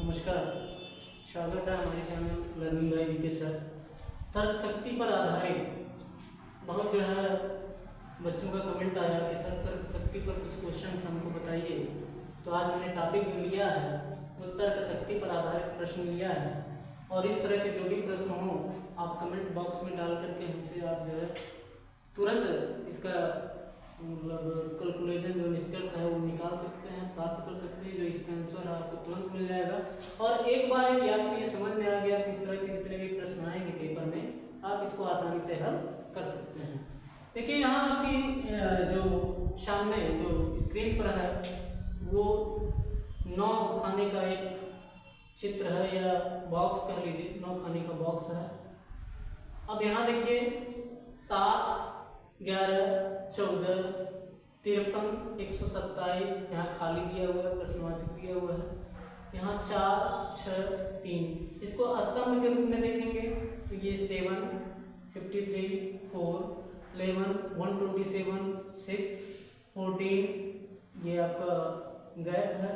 नमस्कार, स्वागत है हमारे channel learning by VK sir. तर्क शक्ति पर आधारित बहुत जो है बच्चों का कमेंट आया कि सर तर्क शक्ति पर कुछ क्वेश्चन हमको बताइए। तो आज मैंने टॉपिक जो लिया है वो तर्क शक्ति पर आधारित प्रश्न लिया है, और इस तरह के जो भी प्रश्न हों आप कमेंट बॉक्स में डाल करके हमसे आप जो है तुरंत इसका मतलब कैलकुलेशन जो निष्कर्ष है वो निकाल सकते हैं, प्राप्त कर सकते हैं। जो इसका आंसर है आपको तुरंत मिल जाएगा। और एक बार यदि आपको ये समझ में आ गया तो इस तरह के जितने भी प्रश्न आएंगे पेपर में आप इसको आसानी से हल कर सकते हैं। देखिए यहाँ आपकी जो सामने जो स्क्रीन पर है वो 9 खाने का एक चित्र है या बॉक्स कह लीजिए, 9 खाने का बॉक्स है। अब यहाँ देखिए 7, 11, 14, 53, 127 यहाँ खाली दिया हुआ है, प्रश्नवाचक दिया हुआ है। यहाँ 4, 6, 3 इसको स्तंभ के रूप में देखेंगे तो ये 7, 53, 4, 11, 127, 6, 14 ये आपका गैप है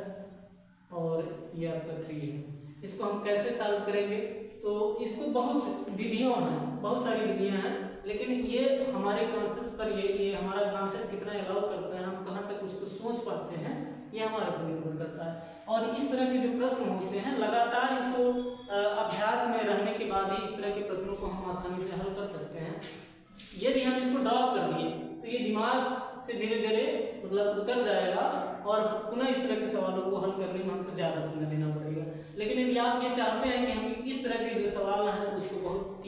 और ये आपका 3 है। इसको हम कैसे सॉल्व करेंगे? तो इसको बहुत विधियों हैं, बहुत सारी विधियां हैं, लेकिन ये हमारे कॉन्सेप्ट पर ये हमारा कॉन्सेप्ट कितना अलाउ करता है, हम कहाँ तक उसको सोच पाते हैं, ये हमारे पर निर्भर करता है। और इस तरह के जो प्रश्न होते हैं लगातार इसको अभ्यास में रहने के बाद ही इस तरह के प्रश्नों को हम आसानी से हल कर सकते हैं। यदि हम इसको ड्रॉप कर दिए तो ये दिमाग से धीरे धीरे मतलब उतर जाएगा और पुनः इस तरह के सवालों को हल करने में हमको ज़्यादा समय देना पड़ेगा। लेकिन यदि आप ये चाहते हैं कि हम इस तरह के जो सवाल हैं उसको बहुत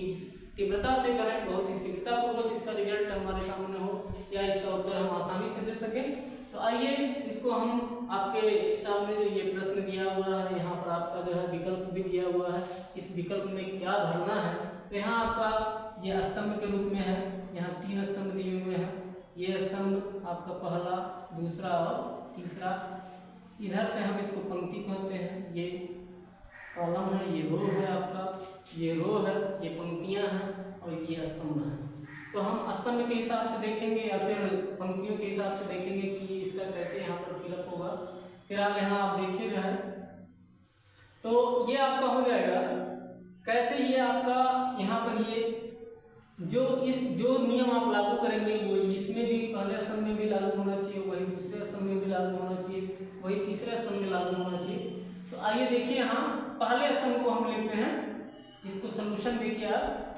तीव्रता से करें, बहुत ही शीघ्रतापूर्वक इसका रिजल्ट हमारे सामने हो या इसका उत्तर हम आसानी से दे सकें, तो आइए इसको हम आपके सामने जो ये प्रश्न दिया हुआ है, यहाँ पर आपका जो है विकल्प भी दिया हुआ है, इस विकल्प में क्या भरना है। तो यहाँ आपका ये स्तंभ के रूप में है, यहाँ 3 स्तंभ दिए हुए हैं। ये स्तंभ आपका पहला, दूसरा और तीसरा। इधर से हम इसको पंक्ति कहते हैं, ये कॉलम है, ये रो है आपका, ये रो है, ये पंक्तियां हैं और ये स्तंभ है। तो हम स्तंभ के हिसाब से देखेंगे या फिर पंक्तियों के हिसाब से देखेंगे कि इसका कैसे यहाँ पर फिलअप होगा। फिर आप यहाँ आप देखिए जो है तो ये आपका हो जाएगा कैसे। ये आपका यहाँ पर ये जो नियम आप लागू करेंगे वो इसमें भी पहले स्तंभ में भी लागू होना चाहिए, वही दूसरे स्तंभ में भी लागू होना चाहिए, वही तीसरे स्तंभ में लागू होना चाहिए। तो आइए देखिए यहाँ पहले स्तंभ को हम लेते हैं, इसको सॉल्यूशन देखिए आप,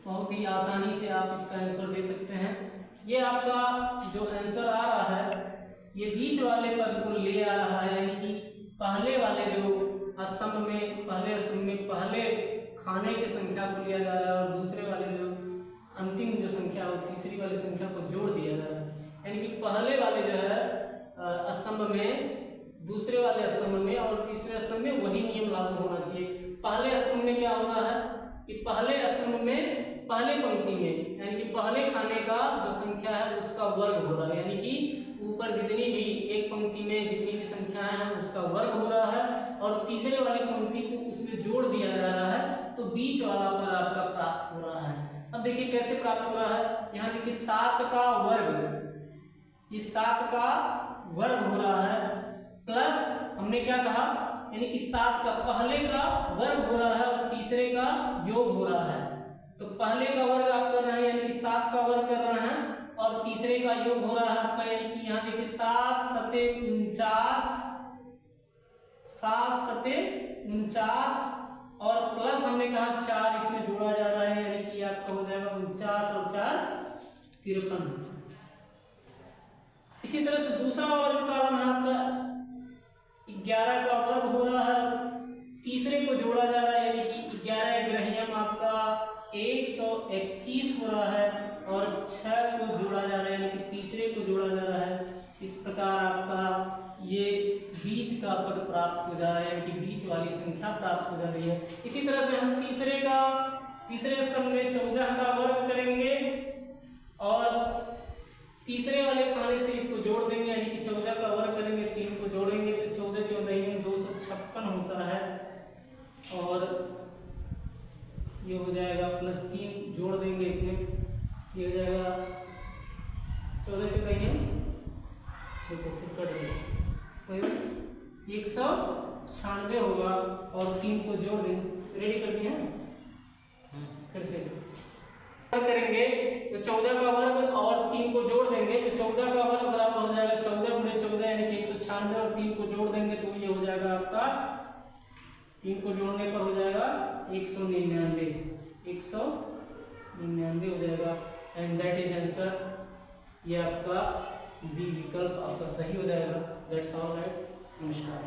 बहुत ही आसानी से आप इसका आंसर दे सकते हैं। ये आपका जो आंसर आ रहा है ये बीच वाले पद को ले आ रहा है, यानी कि पहले वाले जो स्तंभ में, पहले स्तंभ में पहले खाने की संख्या को लिया जा रहा है और दूसरे वाले जो अंतिम जो संख्या हो तीसरी वाली संख्या को जोड़ दिया जा रहा है। यानी कि पहले वाले जो है स्तंभ में, दूसरे वाले स्तंभ में और तीसरे स्तंभ में वही नियम लागू होना चाहिए। पहले स्तंभ में क्या हो रहा है कि पहले स्तंभ में पहले पंक्ति में यानी कि पहले खाने का जो संख्या है उसका वर्ग हो रहा है, यानी कि ऊपर जितनी भी एक पंक्ति में जितनी भी संख्याएं हैं उसका वर्ग हो रहा है और तीसरे वाली पंक्ति को उसमें जोड़ दिया जा रहा है, तो बीच वाला पद आपका प्राप्त हो रहा है। अब देखिए कैसे प्राप्त हो रहा है। यहाँ देखिए 7 का वर्ग, इस 7 का वर्ग हो रहा है प्लस हमने क्या कहा, यानी कि 7 का पहले का वर्ग हो रहा है और तीसरे का योग हो रहा है। तो पहले का वर्ग आप कर रहे हैं यानी कि 7 का वर्ग कर रहे हैं और तीसरे का योग हो रहा है आपका, यानी कि यहाँ देखिए 7 सते 49 और प्लस हमने कहा 4 इसमें जोड़ा जा रहा है, यानी कि आपका हो जाएगा 49 और 4 53। इसी तरह से दूसरा वाला जो कॉलम है आपका 11 का वर्ग हो रहा है, तीसरे को जोड़ा जा रहा है, यानी कि 11 ग्रहियम आपका 121 हो रहा है और 6 को जोड़ा जा रहा है, यानी कि तीसरे को जोड़ा जा रहा है। इस प्रकार आपका ये बीच का पद प्राप्त हो जा रहा है, यानी कि बीच वाली संख्या प्राप्त हो जा रही है। इसी तरह से हम तीसरे स्तंभ में 14 का वर्ग करेंगे और तीसरे वाले खाने से इसको जोड़ देंगे, यानी कि 14 का वर्ग करेंगे, 3 को जोड़ेंगे तो 14 14 256 होता है और ये हो जाएगा प्लस 3 जोड़ देंगे इसमें, ये हो जाएगा 14 14 देखो फिर कट गया 100 96 होगा और 3 को जोड़ देंगे। रेडी कर दिए हैं, फिर से करेंगे तो 14 का वर्ग और 3 को जोड़ देंगे तो 14 का वर्ग बराबर हो जाएगा 14 गुणे 14 यानी कि 196 और 3 को जोड़ देंगे तो ये हो जाएगा आपका 3 को जोड़ने पर हो जाएगा 199 हो जाएगा एंड दैट इज आंसर। ये आपका बी विकल्प आपका सही हो जाएगा। That's all right. नमस्कार।